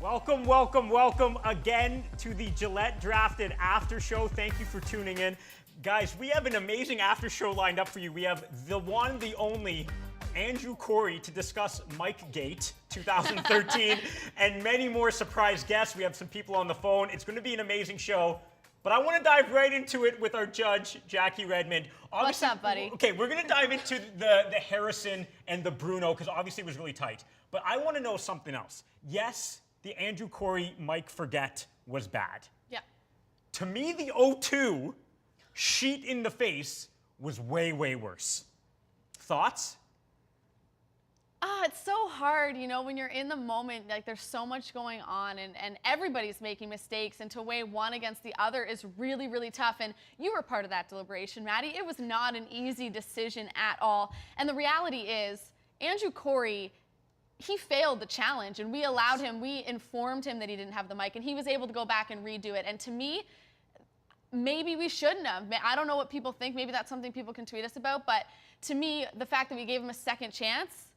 Welcome, welcome, welcome again to the Gillette Drafted After Show. Thank you for tuning in. Guys, we have an amazing after show lined up for you. We have the one, the only, Andrew Corey to discuss Mike Gate 2013 and many more surprise guests. We have some people on the phone. It's going to be an amazing show. But I want to dive right into it with our judge, Jackie Redmond. What's up, buddy? Okay, we're going to dive into the Harrison and the Bruno, because obviously it was really tight. But I want to know something else. Yes, the Andrew Corey Mike Forget was bad. Yeah. To me, the 0-2 sheet in the face was way, way worse. Thoughts? It's so hard, you know, when you're in the moment, like there's so much going on and everybody's making mistakes, and to weigh one against the other is really, really tough. And you were part of that deliberation, Maddie. It was not an easy decision at all. And the reality is, Andrew Corey, he failed the challenge, and we allowed him, we informed him that he didn't have the mic, and he was able to go back and redo it. And to me, maybe we shouldn't have. I don't know what people think. Maybe that's something people can tweet us about. But to me, the fact that we gave him a second chance,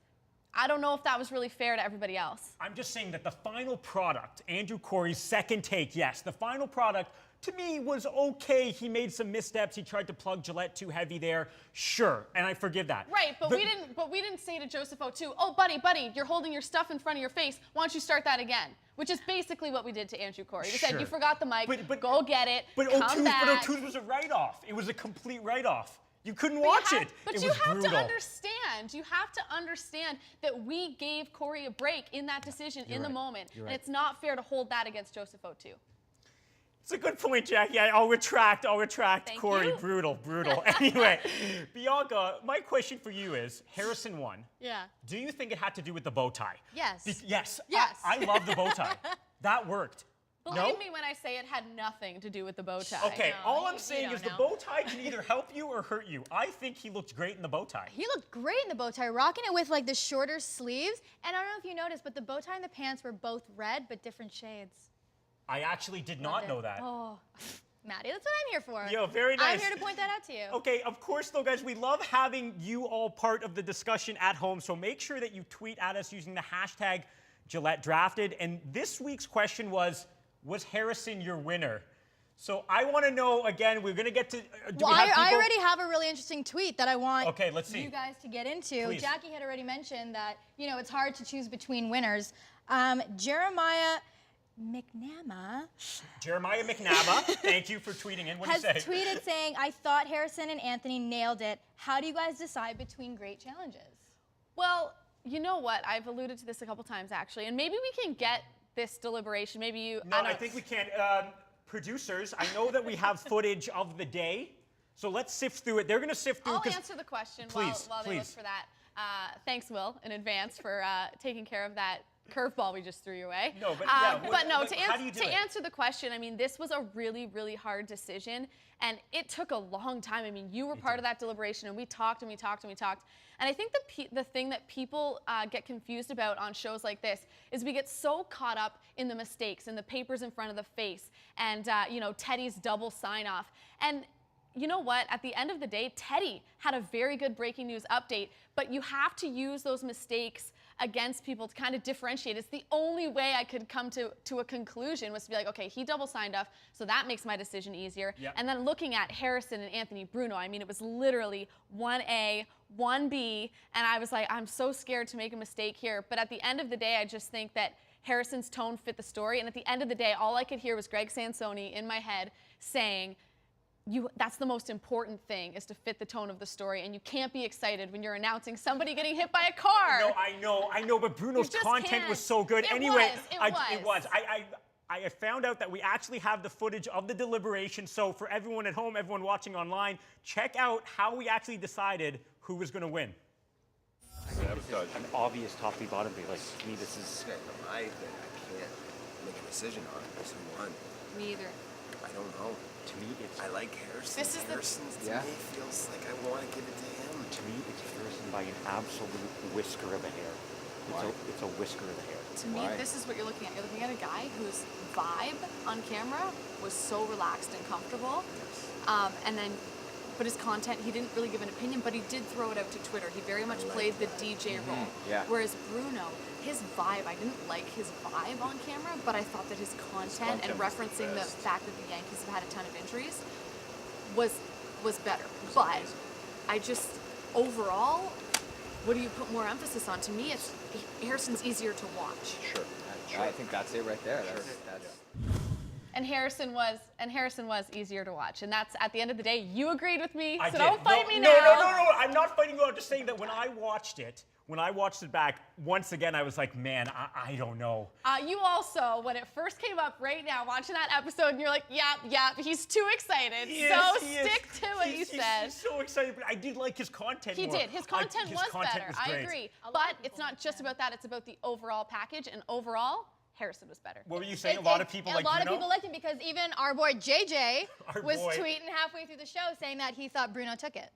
I don't know if that was really fair to everybody else. I'm just saying that the final product, Andrew Corey's second take, yes, the final product to me was okay. He made some missteps. He tried to plug Gillette too heavy there. Sure, and I forgive that. Right, but we didn't say to Joseph O2, oh, buddy, you're holding your stuff in front of your face. Why don't you start that again? Which is basically what we did to Andrew Corey. We said, you forgot the mic, go get it, come back. But 0-2 was a write-off. It was a complete write-off. You couldn't watch it. But you have to understand. You have to understand that we gave Corey a break in that decision in the moment. And it's not fair to hold that against Joseph O2. It's a good point, Jackie. I'll retract. Thank Corey, you. brutal. Anyway, Bianca, my question for you is, Harrison won. Yeah. Do you think it had to do with the bow tie? Yes. Yes. Yes. I love the bow tie. That worked. Believe me when I say it had nothing to do with the bow tie. Okay, all I'm saying is the bow tie can either help you or hurt you. I think he looked great in the bow tie. He looked great in the bow tie, rocking it with like the shorter sleeves. And I don't know if you noticed, but the bow tie and the pants were both red, but different shades. I actually did not know that. Oh, Maddie, that's what I'm here for. Yo, very nice. I'm here to point that out to you. Okay, of course, though, guys, we love having you all part of the discussion at home. So make sure that you tweet at us using the hashtag Gillette Drafted. And this week's question was Harrison your winner? So I want to know, again, we're going to get to... I already have a really interesting tweet that I want let's see. you guys to get into. Please. Jackie had already mentioned that, you know, it's hard to choose between winners. Jeremiah McNamara, thank you for tweeting in. What do you has say? tweeted saying, I thought Harrison and Anthony nailed it. How do you guys decide between great challenges? Well, you know what? I've alluded to this a couple times, actually. And maybe we can get this deliberation. Maybe you... No, I think we can't. Producers, I know that we have footage of the day, so let's sift through it. They're going to sift through... I'll answer the question while they look for that. Thanks, Will, in advance for taking care of that curveball we just threw your way. No, but to answer the question, I mean, this was a really, really hard decision, and it took a long time. I mean, you were part of that deliberation, and we talked and we talked and we talked. And I think the thing that people get confused about on shows like this is we get so caught up in the mistakes and the papers in front of the face and, you know, Teddy's double sign-off. And you know what? At the end of the day, Teddy had a very good breaking news update, but you have to use those mistakes against people to kind of differentiate. It's the only way I could come to a conclusion was to be like, okay, he double signed off, so that makes my decision easier. Yep. And then looking at Harrison and Anthony Bruno, I mean, it was literally 1A, 1B, and I was like, I'm so scared to make a mistake here. But at the end of the day, I just think that Harrison's tone fit the story. And at the end of the day, all I could hear was Greg Sansoni in my head saying, that's the most important thing, is to fit the tone of the story, and you can't be excited when you're announcing somebody getting hit by a car. No, I know, but Bruno's content was so good. It was. I found out that we actually have the footage of the deliberation, so for everyone at home, everyone watching online, check out how we actually decided who was going to win. An obvious top v bottom v. Like, to me, this is... I can't make a decision on it. Who won? Me either. I don't know. To me, it's... I like Harrison. Harrison's to me feels like I want to give it to him. To me, it's Harrison by an absolute whisker of a hair. It's a whisker of a hair. To me, this is what you're looking at. You're looking at a guy whose vibe on camera was so relaxed and comfortable. Yes. And then but his content, he didn't really give an opinion, but he did throw it out to Twitter. He very much played the DJ role. Yeah. Whereas Bruno, his vibe, I didn't like his vibe on camera, but I thought that his content and referencing the fact that the Yankees have had a ton of injuries was better. But I just, overall, what do you put more emphasis on? To me, it's Harrison's easier to watch. Sure. I think that's it right there. That's And Harrison was easier to watch. And that's, at the end of the day, you agreed with me, I so did. don't fight me now. No. I'm not fighting you. I'm just saying that when I watched it back, once again, I was like, man, I don't know. You also, when it first came up right now, watching that episode, and you're like, yeah, he's too excited. Stick to what you said. He's so excited, but I did like his content He more. did. His content was better. I great. agree. But it's not just about that. It's about the overall package. And overall, Harrison was better. What were you saying? A lot of people of Bruno? people liked him because even our boy JJ was boy. tweeting halfway through the show saying that he thought Bruno took it.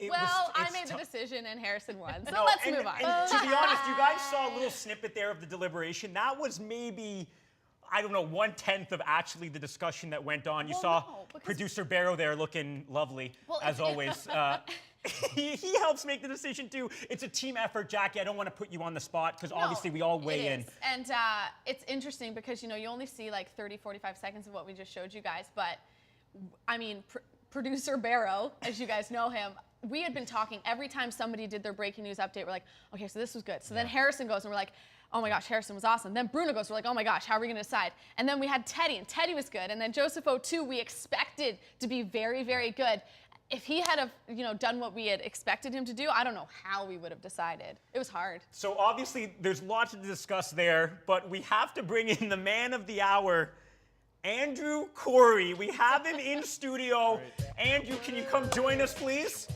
I made the decision and Harrison won. So No, let's and- move on. And to be honest, you guys saw a little snippet there of the deliberation. That was maybe, I don't know, 1/10 of actually the discussion that went on. You saw producer Barrow there looking lovely, as always. He helps make the decision too. It's a team effort, Jackie. I don't want to put you on the spot because obviously we all weigh in. And it's interesting because, you only see like 30, 45 seconds of what we just showed you guys. But, I mean, producer Barrow, as you guys know him, we had been talking every time somebody did their breaking news update. We're like, okay, so this was good. So then Harrison goes and we're like, oh my gosh, Harrison was awesome. Then Bruno goes, we're like, oh my gosh, how are we going to decide? And then we had Teddy, and Teddy was good. And then Joseph O2, we expected to be very, very good. If he had done what we had expected him to do, I don't know how we would have decided. It was hard. So obviously there's lots to discuss there, but we have to bring in the man of the hour, Andrew Corey. We have him in studio. Andrew, can you come join us, please?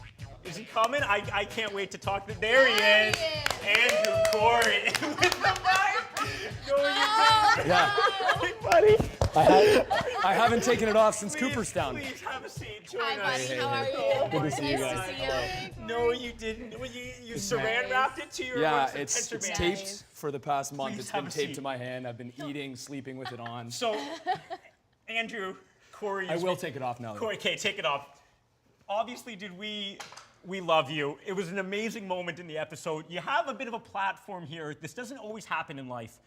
Is he coming? I can't wait to talk to. There he is. Andrew Corey with the mic. Yeah. Buddy. I haven't taken it off since Cooperstown. Please have a seat. Join Hi, us. buddy. How are you? Good to see you Nice guys. to see you. No, you didn't. You saran wrapped it to your Yeah, what's it, it's Tenterman? taped for the past month. Please It's have been a taped seat. to my hand. I've been eating, sleeping with it on. So, Andrew, Corey. I will take it off now. though. Corey, okay, take it off. Obviously, we love you. It was an amazing moment in the episode. You have a bit of a platform here. This doesn't always happen in life.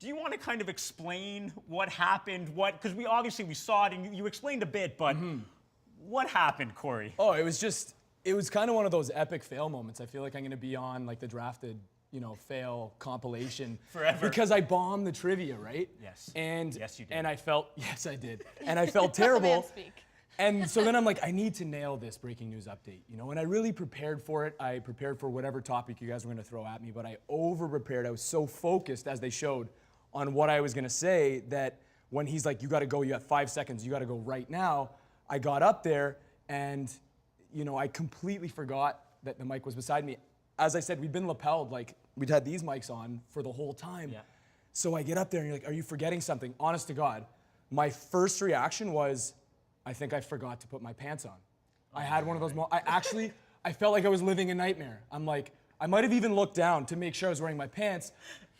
Do you want to kind of explain what happened? Because we saw it and you explained a bit, but what happened, Corey? Oh, it was kind of one of those epic fail moments. I feel like I'm going to be on like the drafted, fail compilation. Forever. Because I bombed the trivia, right? Yes. And Yes, you did. And yes, I did. And I felt Man terrible. speak. And so then I'm like, I need to nail this breaking news update, and I really prepared for it. I prepared for whatever topic you guys were going to throw at me, but I over-prepared. I was so focused, as they showed, on what I was going to say that when he's like, you got to go, you got 5 seconds, you got to go right now, I got up there and, I completely forgot that the mic was beside me. As I said, we'd been lapelled, like we'd had these mics on for the whole time. Yeah. So I get up there and you're like, are you forgetting something? Honest to God, my first reaction was, I think I forgot to put my pants on. I had one of those I felt like I was living a nightmare. I'm like, I might have even looked down to make sure I was wearing my pants.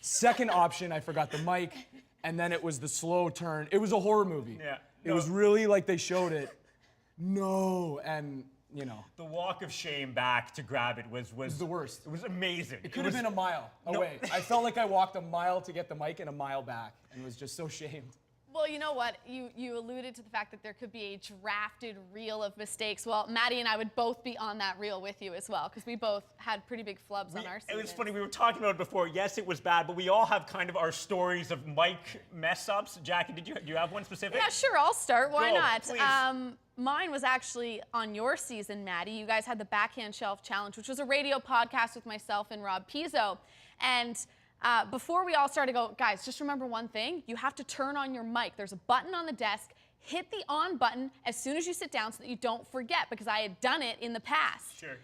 Second option, I forgot the mic, and then it was the slow turn. It was a horror movie. Yeah. It was really like they showed it. No, and The walk of shame back to grab it was the worst. It was amazing. It could have been a mile away. I felt like I walked a mile to get the mic and a mile back, and was just so shamed. Well, you know what? You alluded to the fact that there could be a drafted reel of mistakes. Well, Maddie and I would both be on that reel with you as well, because we both had pretty big flubs on our season. It was funny, we were talking about it before. Yes, it was bad, but we all have kind of our stories of mic mess-ups. Jackie, do you have one specific? Yeah, sure, I'll start. Why Go, not? please. Mine was actually on your season, Maddie. You guys had the Backhand Shelf Challenge, which was a radio podcast with myself and Rob Pizzo. And before we all started to go, guys, just remember one thing. You have to turn on your mic. There's a button on the desk. Hit the on button as soon as you sit down so that you don't forget, because I had done it in the past. Sure.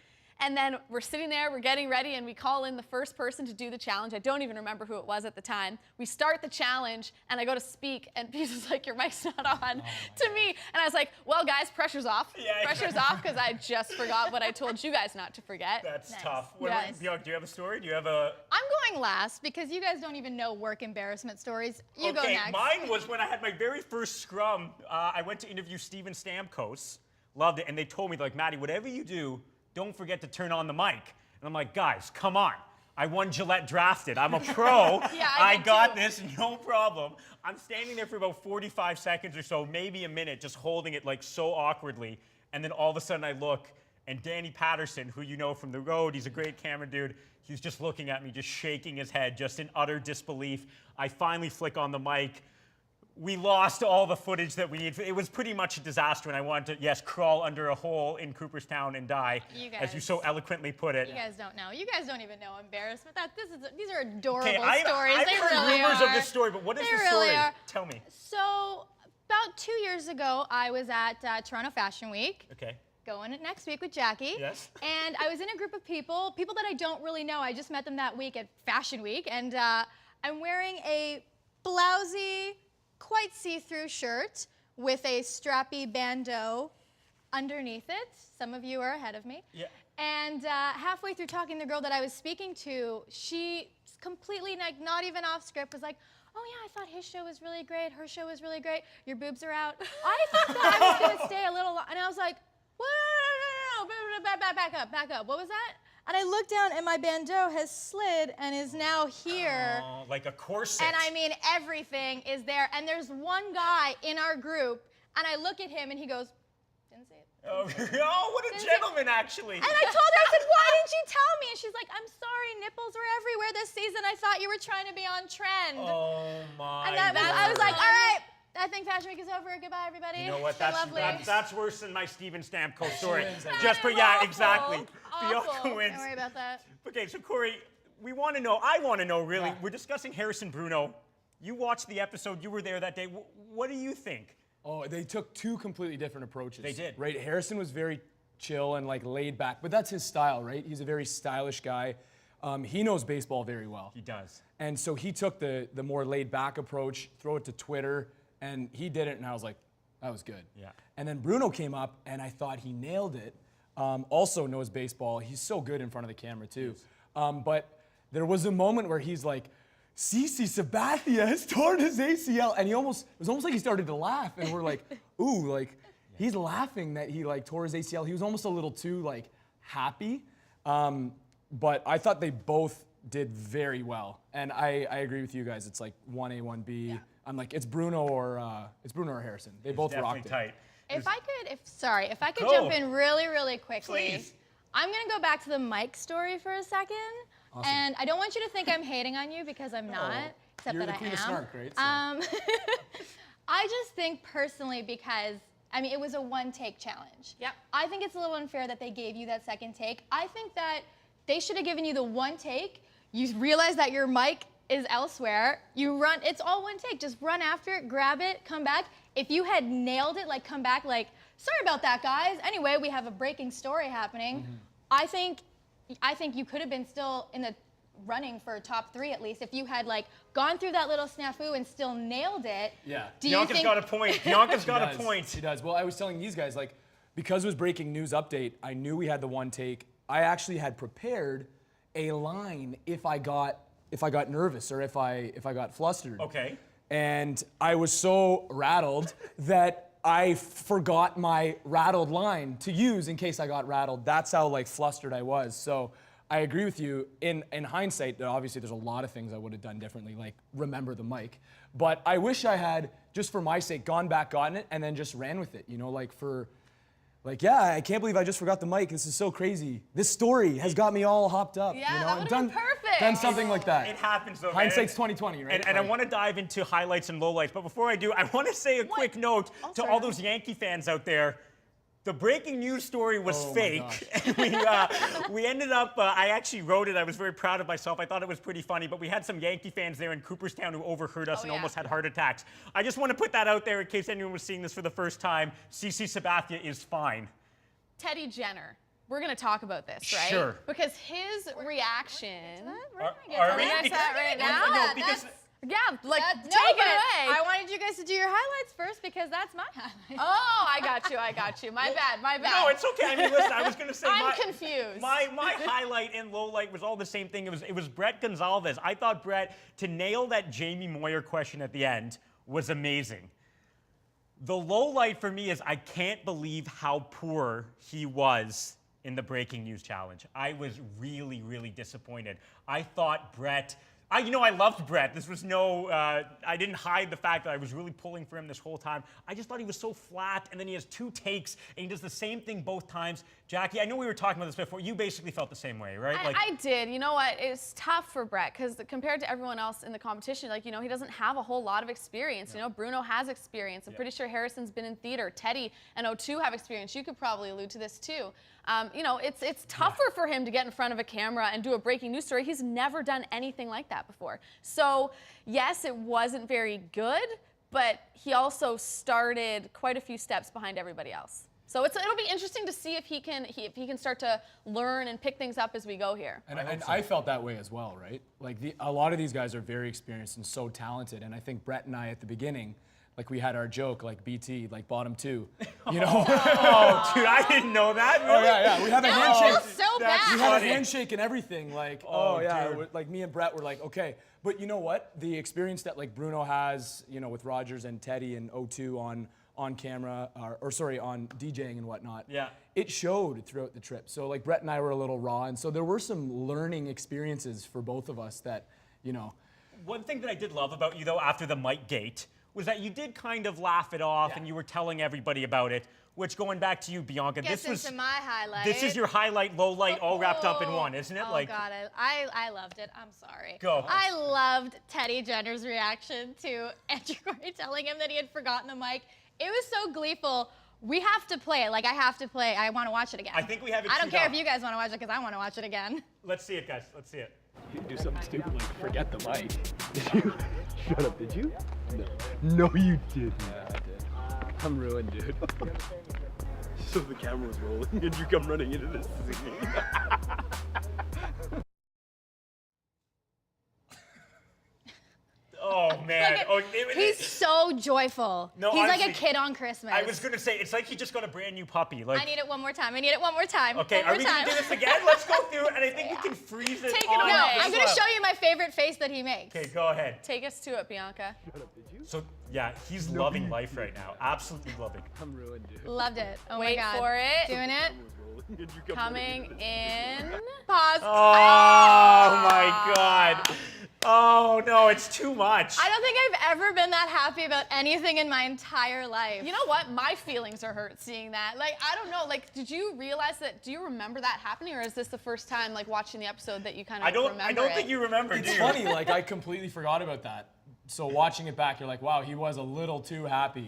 And then we're sitting there, we're getting ready, and we call in the first person to do the challenge. I don't even remember who it was at the time. We start the challenge, and I go to speak, and Pizzo's like, your mic's not on to me. And I was like, well, guys, pressure's off. Yeah, pressure's off, because I just forgot what I told you guys not to forget. That's Nice. tough. Nice. Bianca, do you have a story? Do you have a... I'm going last because you guys don't even know work embarrassment stories. You go Okay, next. mine was when I had my very first scrum. I went to interview Steven Stamkos, Loved it. And they told me, like, Maddie, whatever you do, don't forget to turn on the mic. And I'm like, guys, come on. I won Gillette Drafted. I'm a pro. Yeah, I did got too. this, no problem. I'm standing there for about 45 seconds or so, maybe a minute, just holding it like so awkwardly. And then all of a sudden I look, and Danny Patterson, who you know from the road, he's a great camera dude, he's just looking at me, just shaking his head, just in utter disbelief. I finally flick on the mic. We lost all the footage that we need. It was pretty much a disaster, and I wanted to, yes, crawl under a hole in Cooperstown and die, as you so eloquently put it. You guys don't know. You guys don't even know embarrassment. These are adorable Okay, stories. I've They heard really rumors are. of this story, but what is They the really story? are. Tell me. So about 2 years ago, I was at Toronto Fashion Week. Okay. Going it next week with Jackie. Yes. And I was in a group of people that I don't really know. I just met them that week at Fashion Week, and I'm wearing a blousy, quite see-through shirt with a strappy bandeau underneath it. Some of you are ahead of me. Yeah. And halfway through talking, the girl that I was speaking to, she completely, like, not even off script, was like, oh yeah, I thought his show was really great, her show was really great, your boobs are out. I thought that I was gonna stay a little, and I was like, what? No, back up. What was that? And I looked down, and my bandeau has slid and is now here. Oh, like a corset. And I mean, everything is there. And there's one guy in our group, and I look at him, and he goes, didn't see it. Oh, oh, what a gentleman, actually. And I told her, I said, why didn't you tell me? And she's like, I'm sorry, nipples were everywhere this season. I thought you were trying to be on trend. Oh, my And I was like, all right, I think Fashion Week is over. Goodbye, everybody. You know what? It's been lovely. That's worse than my Steven Stamkos story. Excellent. Just for, yeah, exactly. Awful. Bianca wins. Don't worry about that. Okay, so Corey, I want to know, really. Yeah. We're discussing Harrison Bruno. You watched the episode. You were there that day. What do you think? Oh, they took two completely different approaches. They did. Right? Harrison was very chill and like laid back, but that's his style, right? He's a very stylish guy. He knows baseball very well. He does. And so he took the more laid back approach, throw it to Twitter, and he did it, and I was like, that was good. Yeah. And then Bruno came up, and I thought he nailed it. Also knows baseball. He's so good in front of the camera, too. But there was a moment where he's like, CC Sabathia has torn his ACL, and it was almost like he started to laugh, and we're like, ooh, like, he's laughing that he, like, tore his ACL. He was almost a little too, like, happy. But I thought they both did very well. And I agree with you guys. It's like 1A, 1B. Yeah. I'm like, it's Bruno or Harrison. They both rocked it. Tight. If I could Go. jump in really, really quickly. Please. I'm gonna go back to the Mike story for a second. Awesome. And I don't want you to think I'm hating on you because I'm not, except You're that the queen I am. of snark, right? So. I just think personally because, I mean, it was a one-take challenge. Yep. I think it's a little unfair that they gave you that second take. I think that they should have given you the one take. You realize that your mic is elsewhere. You run, it's all one take. Just run after it, grab it, come back. If you had nailed it, like come back like, sorry about that, guys. Anyway, we have a breaking story happening. Mm-hmm. I think you could have been still in the running for top 3 at least if you had like gone through that little snafu and still nailed it. Yeah. Bianca's got a point. Bianca's got a point. She does. Well, I was telling these guys, like, because it was breaking news update, I knew we had the one take. I actually had prepared a line if I got nervous or if I got flustered. Okay. And I was so rattled that I forgot my rattled line to use in case I got rattled. That's how like flustered I was. So I agree with you. In hindsight, obviously there's a lot of things I would have done differently, like remember the mic. But I wish I had, just for my sake, gone back, gotten it, and then just ran with it. You know, yeah, I can't believe I just forgot the mic. This is so crazy. This story has got me all hopped up. Yeah, you know? that would have been perfect. Done something like that. It happens though. Hindsight's man. 20/20, right? And I want to dive into highlights and lowlights, but before I do, I want to say a quick note to all those Yankee fans out there. The breaking news story was fake. We ended up, I actually wrote it. I was very proud of myself. I thought it was pretty funny, but we had some Yankee fans there in Cooperstown who overheard us and almost had heart attacks. I just want to put that out there in case anyone was seeing this for the first time. CC Sabathia is fine. Teddy Jenner. We're gonna talk about this, right? Sure. Because his reaction. We're gonna get Are to we? that Because- right no, now. no, because Yeah, like No, take it but away. I wanted you guys to do your highlights first because that's my highlight. Oh, I got you. My bad. no, it's okay. I mean, listen, I was gonna say I'm confused. My highlight and low light was all the same thing. It was Brett Gonzalez. I thought Brett to nail that Jamie Moyer question at the end was amazing. The low light for me is I can't believe how poor he was in the breaking news challenge. I was really, really disappointed. I thought Brett, I loved Brett. This was I didn't hide the fact that I was really pulling for him this whole time. I just thought he was so flat, and then he has 2 takes, and he does the same thing both times. Jackie, I know we were talking about this before. You basically felt the same way, right? I did. You know what? It's tough for Brett because compared to everyone else in the competition, he doesn't have a whole lot of experience. You know, Bruno has experience. I'm pretty sure Harrison's been in theater. Teddy and O2 have experience. You could probably allude to this too. It's tougher for him to get in front of a camera and do a breaking news story. He's never done anything like that before. So yes, it wasn't very good, but he also started quite a few steps behind everybody else. So it'll be interesting to see if he can start to learn and pick things up as we go here. And I felt that way as well, right? Like a lot of these guys are very experienced and so talented, and I think Brett and I at the beginning, we had our joke, BT, bottom 2, you know? Oh, dude, I didn't know that. Really? Oh, yeah. We have a handshake. So bad. We had a handshake and everything. Dude. Me and Brett were like, okay. But you know what? The experience that Bruno has, with Rogers and Teddy and O2 on camera, on DJing and whatnot. Yeah. It showed throughout the trip. So Brett and I were a little raw, and so there were some learning experiences for both of us that, One thing that I did love about you though after the Mike Gate was that you did kind of laugh it off and you were telling everybody about it, which going back to you, Bianca, Gets into my highlight. This is your highlight, low light, all wrapped up in one, isn't it? Oh God, I loved it. I'm sorry. Go. I loved Teddy Jenner's reaction to Andrew Corey telling him that he had forgotten the mic. It was so gleeful. We have to play it. I have to play. I want to watch it again. I think we have it. I don't care if you guys want to watch it because I want to watch it again. Let's see it, guys. Let's see it. You do something stupid like forget the mic. Did you? Shut up, did you? No. No, you didn't. Yeah, I did. I'm ruined, dude. So the camera was rolling and you come running into this singing. Oh, man. He's so joyful. No, he's honestly, like a kid on Christmas. I was going to say, it's like he just got a brand new puppy. I need it one more time. Okay, are we going to do this again? Let's go through it, and I think we can freeze it. Take it on away. No, this I'm going to one. show you my favorite face that he makes. Okay, go ahead. Take us to it, Bianca. Shut up, did you? So, yeah, he's loving life right now. Absolutely loving. I'm ruined, dude. Loved it. Oh Wait my God. for it. Doing it. And you come Coming running into this. in. Pause. Oh, my God. Oh, no, it's too much. I don't think I've ever been that happy about anything in my entire life. You know what? My feelings are hurt seeing that. I don't know. Did you realize that? Do you remember that happening, or is this the first time, watching the episode that you kind of remember I don't think you remember, do It's you? funny, I completely forgot about that. So watching it back, you're like, wow, he was a little too happy.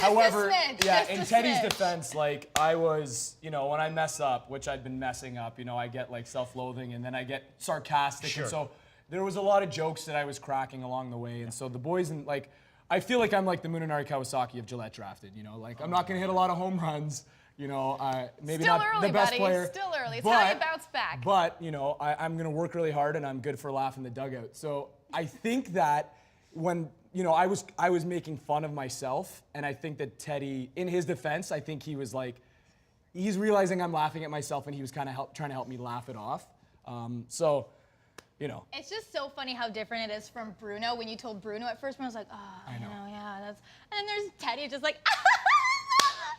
However, smidge, yeah, just in a Teddy's smidge. defense, I was, when I mess up, which I'd been messing up, I get self-loathing and then I get sarcastic. Sure. And so there was a lot of jokes that I was cracking along the way. And so the boys, I feel like I'm like the Munenari Kawasaki of Gillette drafted, I'm not going to hit a lot of home runs. Maybe Still not early, the best buddy. player. Still early. It's how you bounce back. But, I'm going to work really hard and I'm good for a laugh in the dugout. So I think that when, I was making fun of myself, and I think that Teddy, in his defense, I think he was he's realizing I'm laughing at myself and he was kind of trying to help me laugh it off. It's just so funny how different it is from Bruno. When you told Bruno at first, Bruno was like, oh, I know. yeah, that's... And then there's Teddy just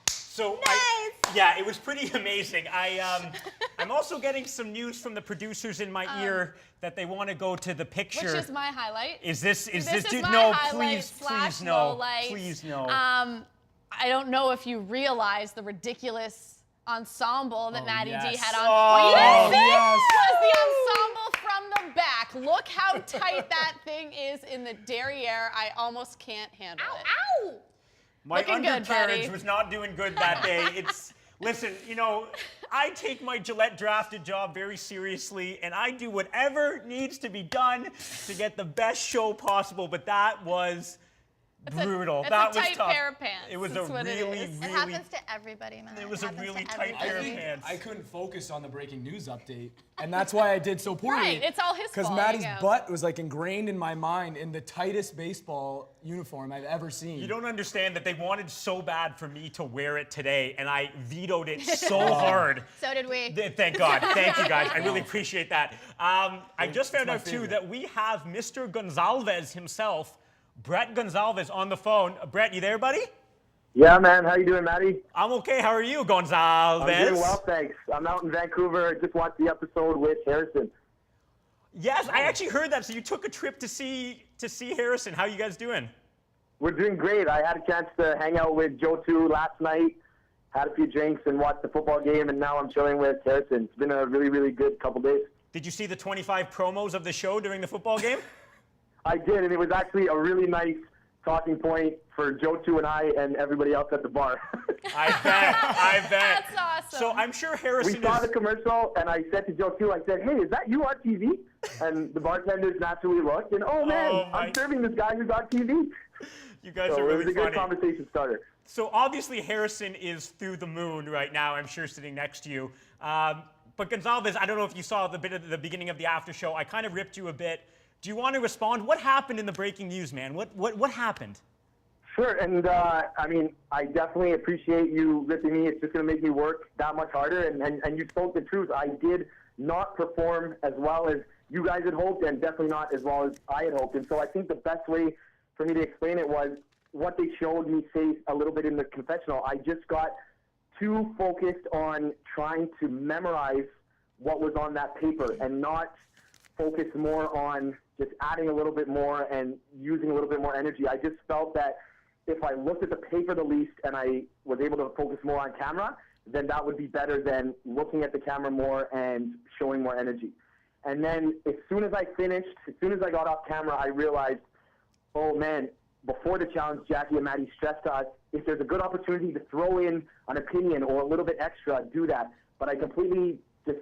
So Nice. it was pretty amazing. I'm also getting some news from the producers in my ear that they want to go to the picture. Which is my highlight. Is this This my no, highlight please / no. low light. Please no. I don't know if you realize the ridiculous ensemble that Maddie D yes. had on. Oh, what you didn't see yes. was the ensemble from the back. Look how tight that thing is in the derriere. I almost can't handle it. Ow! My looking good, undercarriage buddy. was not doing good that day. Listen, I take my Gillette drafted job very seriously, and I do whatever needs to be done to get the best show possible, but that was brutal. It's that a was tight tough. pair of pants. It was That's a what it really, is. It really... happens to everybody, man. It was a happens really to tight pair of everybody. pants. I couldn't focus on the breaking news update, and that's why I did so poorly. Right, it's all his Because fault. Maddie's There you go. butt was ingrained in my mind in the tightest baseball uniform I've ever seen. You don't understand that they wanted so bad for me to wear it today, and I vetoed it so hard. So did we. Thank God. Thank you, guys. I really appreciate that. I just found my out, too, favorite. that we have Mr. Gonzalez himself, Brett Gonzalez on the phone. Brett, you there, buddy? Yeah, man. How you doing, Matty? I'm okay. How are you, Gonzalez? I'm doing well, thanks. I'm out in Vancouver. I just watched the episode with Harrison. Yes, I actually heard that. So you took a trip to see Harrison. How you guys doing? We're doing great. I had a chance to hang out with Joe too last night, had a few drinks and watched the football game, and now I'm chilling with Harrison. It's been a really, really good couple days. Did you see the 25 promos of the show during the football game? I did, and it was actually a really nice talking point for Joe too and I and everybody else at the bar. I bet. That's awesome. So I'm sure Harrison We saw the commercial, and I said to Joe too, I said, hey, is that you on TV? And the bartenders naturally looked, and oh man, I'm serving this guy who's on TV. You guys So are really it was a funny. good conversation starter. So obviously Harrison is through the moon right now. I'm sure sitting next to you. But Gonzalez, I don't know if you saw the bit at the beginning of the after show. I kind of ripped you a bit. Do you want to respond? What happened in the breaking news, man? What happened? Sure, and I mean, I definitely appreciate you ripping me. It's just going to make me work that much harder, and you spoke the truth. I did not perform as well as you guys had hoped, and definitely not as well as I had hoped. And so I think the best way for me to explain it was what they showed me say a little bit in the confessional. I just got too focused on trying to memorize what was on that paper and not focus more on just adding a little bit more and using a little bit more energy. I just felt that if I looked at the paper the least and I was able to focus more on camera, then that would be better than looking at the camera more and showing more energy. And then as soon as I finished, as soon as I got off camera, I realized, oh man, before the challenge, Jackie and Maddie stressed to us, if there's a good opportunity to throw in an opinion or a little bit extra, do that. But I completely just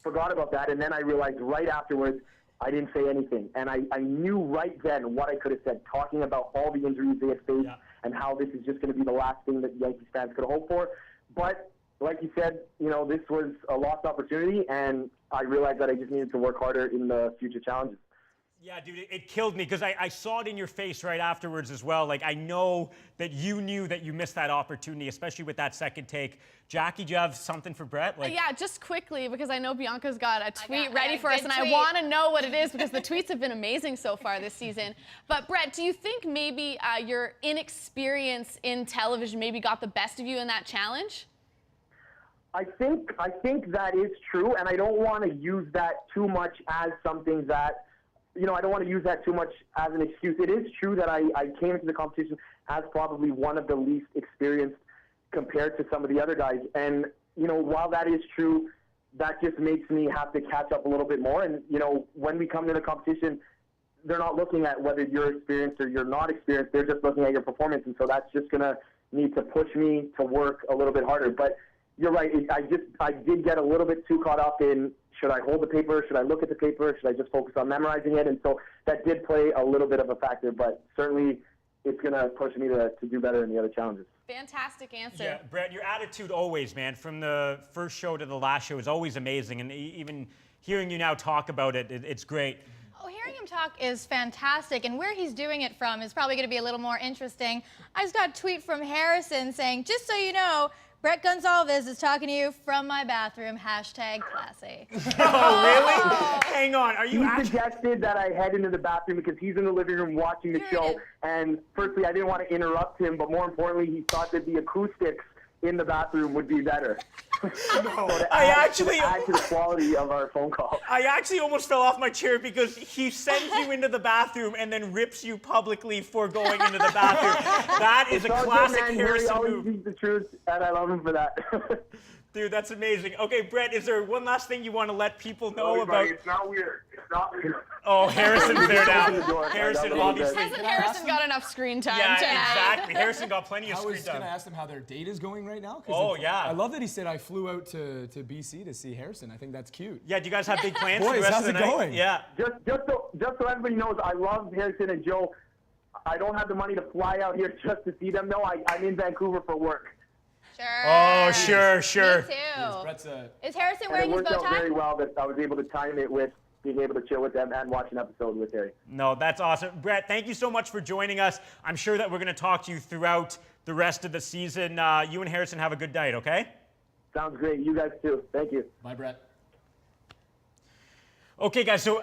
forgot about that, and then I realized right afterwards I didn't say anything. And I knew right then what I could have said, talking about all the injuries they had faced and how this is just going to be the last thing that Yankees fans could hope for. But like you said, you know, this was a lost opportunity, and I realized that I just needed to work harder in the future challenges. Yeah, dude, it killed me because I saw it in your face right afterwards as well. Like, I know that you knew that you missed that opportunity, especially with that second take. Jackie, do you have something for Brett? Like, yeah, just quickly, because I know Bianca's got a tweet ready for us, and I want to know what it is because the tweets have been amazing so far this season. But Brett, do you think maybe your inexperience in television maybe got the best of you in that challenge? I think that is true, and I don't want to use that too much as something that, you know, I don't want to use that too much as an excuse. It is true that I came into the competition as probably one of the least experienced compared to some of the other guys. And, you know, while that is true, that just makes me have to catch up a little bit more. And, you know, when we come to the competition, they're not looking at whether you're experienced or you're not experienced. They're just looking at your performance. And so that's just going to need to push me to work a little bit harder. But you're right. I did get a little bit too caught up in, should I hold the paper? Should I look at the paper? Should I just focus on memorizing it? And so that did play a little bit of a factor, but certainly it's going to push me to do better in the other challenges. Fantastic answer. Yeah, Brett, your attitude always, man, from the first show to the last show is always amazing. And even hearing you now talk about it, it's great. Oh, hearing him talk is fantastic, and where he's doing it from is probably going to be a little more interesting. I just got a tweet from Harrison saying, just so you know, Brett Gonzalez is talking to you from my bathroom, #classy. Oh, really? Hang on, are you He actually... suggested that I head into the bathroom because he's in the living room watching the show, and firstly, I didn't want to interrupt him, but more importantly, he thought that the acoustics in the bathroom would be better. No, to add to the quality of our phone call. I actually almost fell off my chair because he sends you into the bathroom and then rips you publicly for going into the bathroom. That is a classic Harrison Harry always move. speaks the truth, and I love him for that. Dude, that's amazing. Okay, Brett, is there one last thing you want to let people know about? It's not weird. It's not weird. Oh, Harrison's there now. The door. Harrison, Okay, obviously. Hasn't Harrison got enough screen time Yeah, tonight? exactly. Harrison got plenty of I screen was going time. to ask him how their date is going right now. Oh, it's, yeah. I love that he said I flew out to BC to see Harrison. I think that's cute. Yeah, do you guys have big plans for the Boys, rest how's of the it night? going? Yeah. Just so everybody knows, I love Harrison and Joe. I don't have the money to fly out here just to see them. No, I'm in Vancouver for work. Sure. Oh, sure. Me too. Brett's a... Is Harrison And wearing it his worked bow out tie? very well that I was able to time it with being able to chill with them and watch an episode with Harry. No, that's awesome. Brett, thank you so much for joining us. I'm sure that we're going to talk to you throughout the rest of the season. You and Harrison have a good night, okay? Sounds great. You guys too. Thank you. Bye, Brett. Okay, guys, so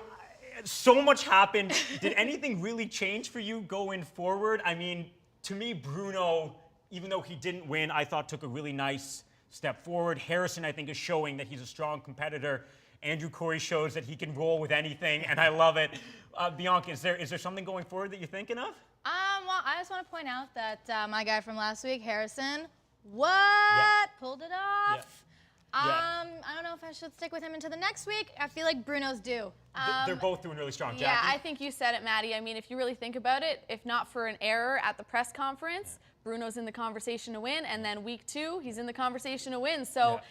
So much happened. Did anything really change for you going forward? I mean, to me, Bruno, even though he didn't win, I thought took a really nice step forward. Harrison, I think, is showing that he's a strong competitor. Andrew Corey shows that he can roll with anything, and I love it. Bianca, is there something going forward that you're thinking of? Well, I just want to point out that my guy from last week, Harrison, pulled it off. I don't know if I should stick with him into the next week. I feel like Bruno's due. They're both doing really strong. Jackie? Yeah, I think you said it, Maddie. I mean, if you really think about it, if not for an error at the press conference, Bruno's in the conversation to win, and then week 2, he's in the conversation to win. So,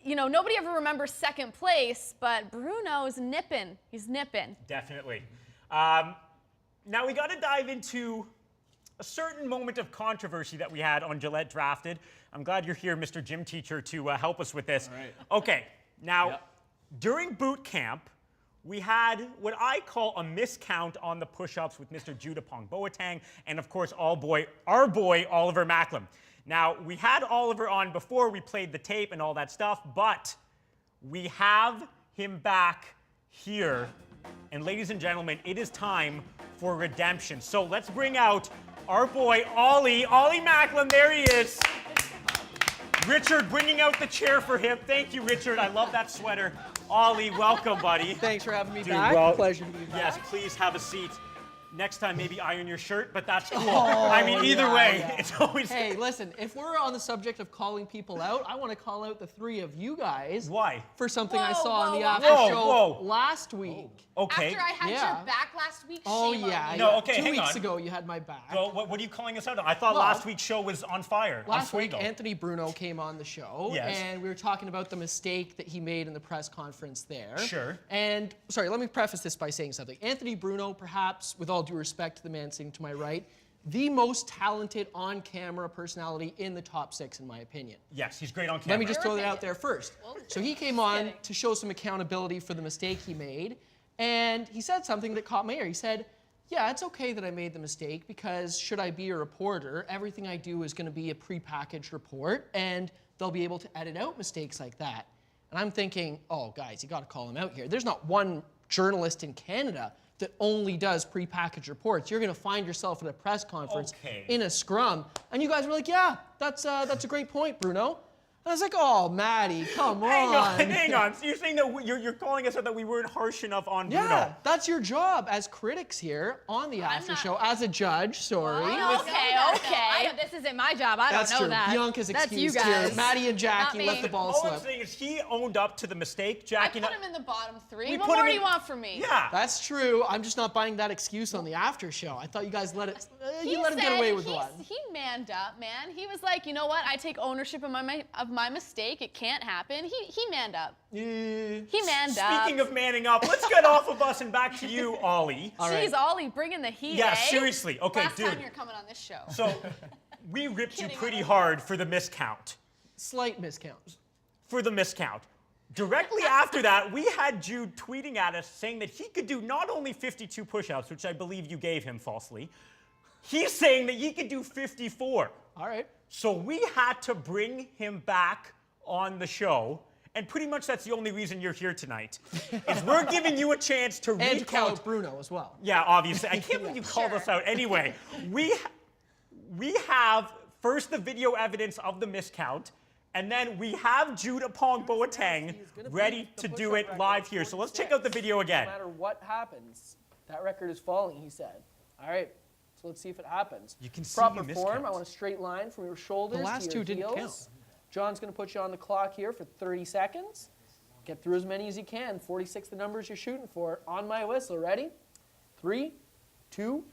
you know, nobody ever remembers second place, but Bruno's nipping. He's nipping. Definitely. Now we got to dive into a certain moment of controversy that we had on Gillette Drafted. I'm glad you're here, Mr. Gym Teacher, to help us with this. All right. Okay, now, during boot camp, we had what I call a miscount on the push-ups with Mr. Judapong Boateng, and of course, our boy Oliver Macklem. Now, we had Oliver on before we played the tape and all that stuff, but we have him back here. And ladies and gentlemen, it is time for redemption. So let's bring out our boy Ollie Macklem. There he is. Richard bringing out the chair for him. Thank you, Richard. I love that sweater. Ollie, welcome, buddy. Thanks for having me Dude, back. well, Pleasure to be back. Yes, please have a seat. Next time, maybe iron your shirt, but that's cool. I mean, either way, it's always... Hey, listen, if we're on the subject of calling people out, I want to call out the 3 of you guys. Why? For something I saw on the whoa, after show last week. Okay. After I had your back last week, Oh, shame on yeah. me. No, okay, 2 hang weeks on. ago, you had my back. Well, what are you calling us out on? I thought Well, last week's show was on fire. Last on week, Fuego. Anthony Bruno came on the show, Yes. and we were talking about the mistake that he made in the press conference there. Sure. And, sorry, let me preface this by saying something. Anthony Bruno, perhaps, with all due respect to the man sitting to my right, the most talented on-camera personality in the top 6, in my opinion. Yes, he's great on camera. Let me just throw that out there first. So he came on to show some accountability for the mistake he made, and he said something that caught my ear. He said, yeah, it's okay that I made the mistake because should I be a reporter, everything I do is going to be a prepackaged report, and they'll be able to edit out mistakes like that. And I'm thinking, oh, guys, you got to call him out here. There's not one journalist in Canada that only does prepackaged reports. You're going to find yourself at a press conference in a scrum, and you guys were like, yeah, that's a great point, Bruno. And I was like, oh, Maddie, come on. Hang on. So you're saying that you're calling us out that we weren't harsh enough on Bruno? Yeah, that's your job as critics here on the after show, as a judge, sorry. Okay. This isn't my job. I don't know that. Bianca's That's you excused guys. here. Maddie and Jackie Not let me. the ball All slip. I'm saying is he owned up to the mistake. Jackie, I put him in the bottom 3. We What put him more do in- you want from me? Yeah. That's true. I'm just not buying that excuse on the after show. I thought you guys let it. You let him get away with one. He manned up, man. He was like, you know what? I take ownership of my mistake. It can't happen. He manned up. He manned up. Speaking of manning up, let's get off of us and back to you, Ollie. Jeez, Ollie, bringing the heat. Yeah, eh? seriously. Okay, Last dude. time you're coming on this show. So we ripped you pretty hard for the miscount. Slight miscount. For the miscount. Directly after that, we had Jude tweeting at us saying that he could do not only 52 push-ups, which I believe you gave him falsely, he's saying that he could do 54. All right. So we had to bring him back on the show, and pretty much that's the only reason you're here tonight, is we're giving you a chance to And to call recount. out Bruno as well. Yeah, obviously. I can't believe you called us out. Anyway, we have first the video evidence of the miscount, and then we have Judapong Boateng ready to do it live here. So let's check out the video again. No matter what happens, that record is falling, he said. All right, so let's see if it happens. You can see Proper you form, miscount. I want a straight line from your shoulders The last to your 2 didn't heels. count. John's going to put you on the clock here for 30 seconds. Get through as many as you can. 46 the numbers you're shooting for. On my whistle, ready? 3, 2,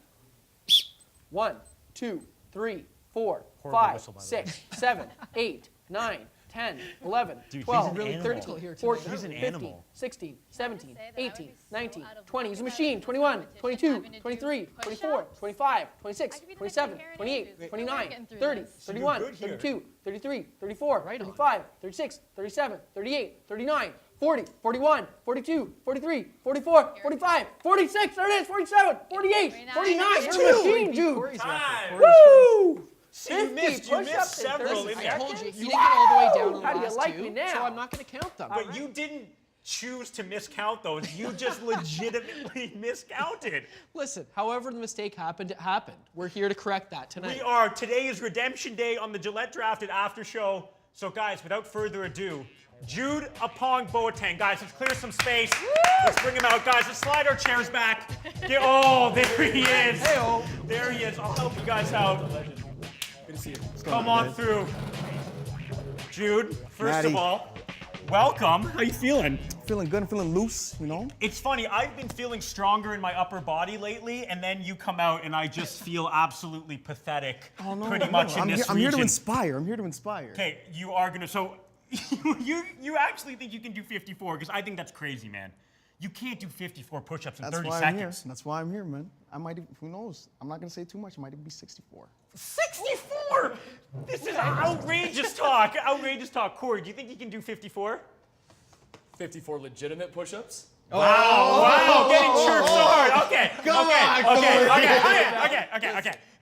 1, 2, 3, 4, Horrible 5, whistle, by the 6, 7, 8, 9, 10, 11, Dude, he's 12, an animal. 13, Here tonight. 14, He's an 15, animal. 16, 17, say that I would 18, be so 19, out of 20. He's a luck machine. if I 21, was 22, having to do 23, push-ups. 24, 25, 26, I could be the 27, hair and 28, issues. 29, Getting through 30, this. 31, You're good here. 32, 33, 34, 35, 36, 37, 38, 39, 40, 41, 42, 43, 44, 45, 46, there it is, 47, 48, 49. You're a machine, dude. Time. Woo! See, you 50 missed push-ups in several 30 in I there. told you, you didn't get all the way down on the How do you last like 2, me now? so I'm not going to count them. But you didn't choose to miscount those. You just legitimately miscounted. Listen, however the mistake happened, it happened. We're here to correct that tonight. We are. Today is redemption day on the Gillette Drafted After Show. So guys, without further ado, Jude Apong Boateng. Guys, let's clear some space. Let's bring him out. Guys, let's slide our chairs back. Oh, there he is. Hey-o. There he is. I'll help you guys out. Good to see you. Come on through. Jude, first of all, welcome. How you feeling? Feeling good. I'm feeling loose, you know? It's funny, I've been feeling stronger in my upper body lately, and then you come out and I just feel absolutely pathetic pretty much in this region. I'm here to inspire. I'm here to inspire. Okay, you are gonna, so you actually think you can do 54, because I think that's crazy, man. You can't do 54 push-ups in 30 seconds. That's why I'm here, man. I might, who knows? I'm not gonna say too much. It might even be 64. 64? This is outrageous talk. Outrageous talk. Corey, do you think you can do 54? 54 legitimate push-ups? Wow, getting chirped so hard. Okay. Come on,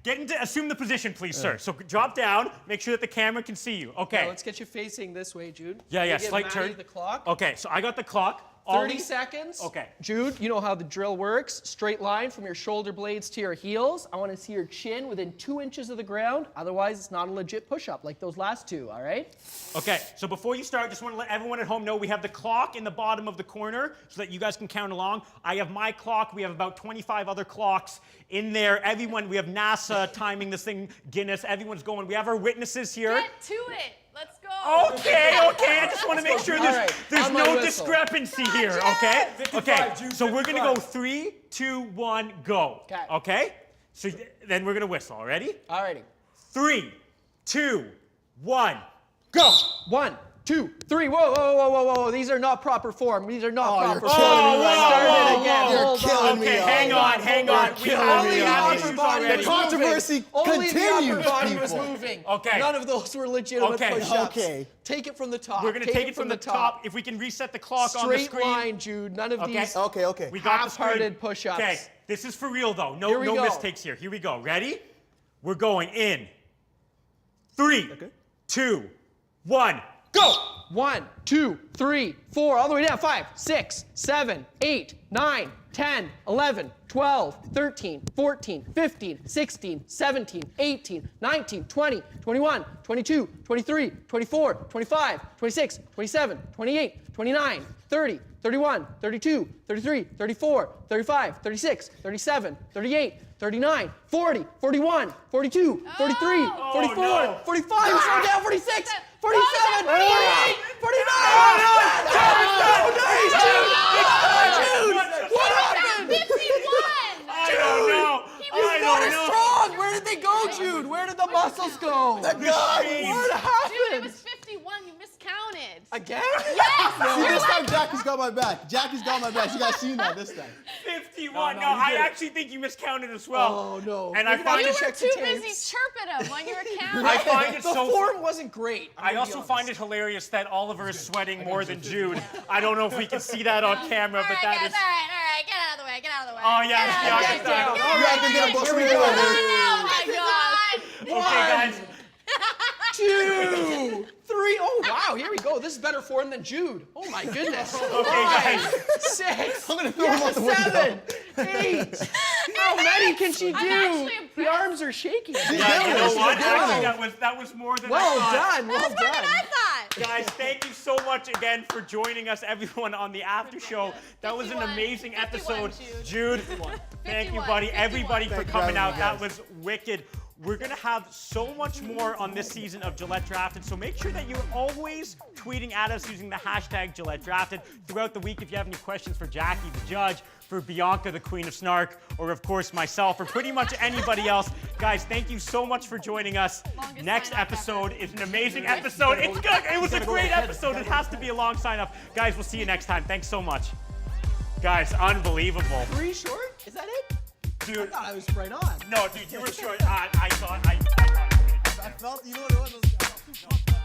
Okay. Assume the position, please, sir. So drop down, make sure that the camera can see you. Okay. Now, let's get you facing this way, Jude. Yeah, Give slight Maddie turn. the clock. Okay, so I got the clock. 30 seconds. Okay. Jude, you know how the drill works. Straight line from your shoulder blades to your heels. I want to see your chin within 2 inches of the ground. Otherwise, it's not a legit push-up like those last two, all right? Okay, so before you start, just want to let everyone at home know we have the clock in the bottom of the corner so that you guys can count along. I have my clock. We have about 25 other clocks in there. Everyone, we have NASA timing this thing, Guinness. Everyone's going. We have our witnesses here. Get to it. Let's go. Okay. I just want to make sure there's no discrepancy here, okay? 55, Jude, so we're going to go 55. 3, 2, 1, go. Okay? So then we're going to whistle. All ready? All righty. 3, 2, 1, go. 1, 2, 3. Whoa. These are not proper form. These are not proper form. Start it again. You're killing me. Okay, hang on. We have issues already. The controversy Only continues, the upper body people. was moving. Okay. None of those were legitimate Okay. push-ups. Okay. Take it from the top. We're going to take it from the top. If we can reset the clock on the Straight screen. line, Jude. None of these Okay. We got the screen. half-hearted push-ups. Okay, this is for real though. Here No we go. mistakes here. Here we go. Ready? We're going in. 3, 2, 1, go! 1, 2, 3, 4, all the way down. 5, 6, 7, 8, 9, 10, 11, 12, 13, 14, 15, 16, 17, 18, 19, 20, 21, 22, 23, 24, 25, 26, 27, 28, 29, 30, 31, 32, 33, 34, 35, 36, 37, 38, 39, 40, 41, 42, 43, 44, 45, slow down, 46, 47, 48, 49. What happened? 51. I don't know. Not as strong. Where did they go, Jude? Where did the muscles go? What Dude, it happened? was 51. You miscounted. Again? Yes. See, this time Jackie's got my back. Jackie's got my back. You guys seen that this time. 51. No, No, you I did it. actually think you miscounted as well. Oh, no. And I We're gonna find You it. were check the too tapes. busy chirping him when you were counting. I find it The so. form wasn't great. I also find it hilarious that Oliver is sweating more than Jude. I don't know if we can see that on camera, but that is. All right. Get out of the way. Get out of the way. Oh yes, Get down. yeah. All You right, have to get a book. here we Here go. we go. Oh my God. Okay, guys. 2, 3. Oh, wow. Here we go. This is better form than Jude. Oh, my goodness. Okay, guys. 6. I'm gonna throw him out the window. 7, 8. How many can she do? actually The impressed. arms are shaking. Yeah, you know what? Actually, that was more than I Well thought. done. Well done. I thought. Guys, thank you so much again for joining us, everyone, on the after show. That was an 51. amazing 51, episode. Jude. Thank you, 51. buddy. Everybody for Thank you coming very out. That much. was wicked. We're going to have so much more on this season of Gillette Drafted, so make sure that you're always tweeting at us using the hashtag Gillette Drafted throughout the week if you have any questions for Jackie, the judge, for Bianca, the Queen of Snark, or of course myself, or pretty much anybody else. Guys, thank you so much for joining us. Longest Next sign-up episode is an amazing episode. It's good. It was a great episode. It has to be a long sign-up. Guys, we'll see you next time. Thanks so much. Guys, unbelievable. 3 short? Is that it? I Dude, thought I was right on. no, dude, you were short. I thought. I felt, you know what it was?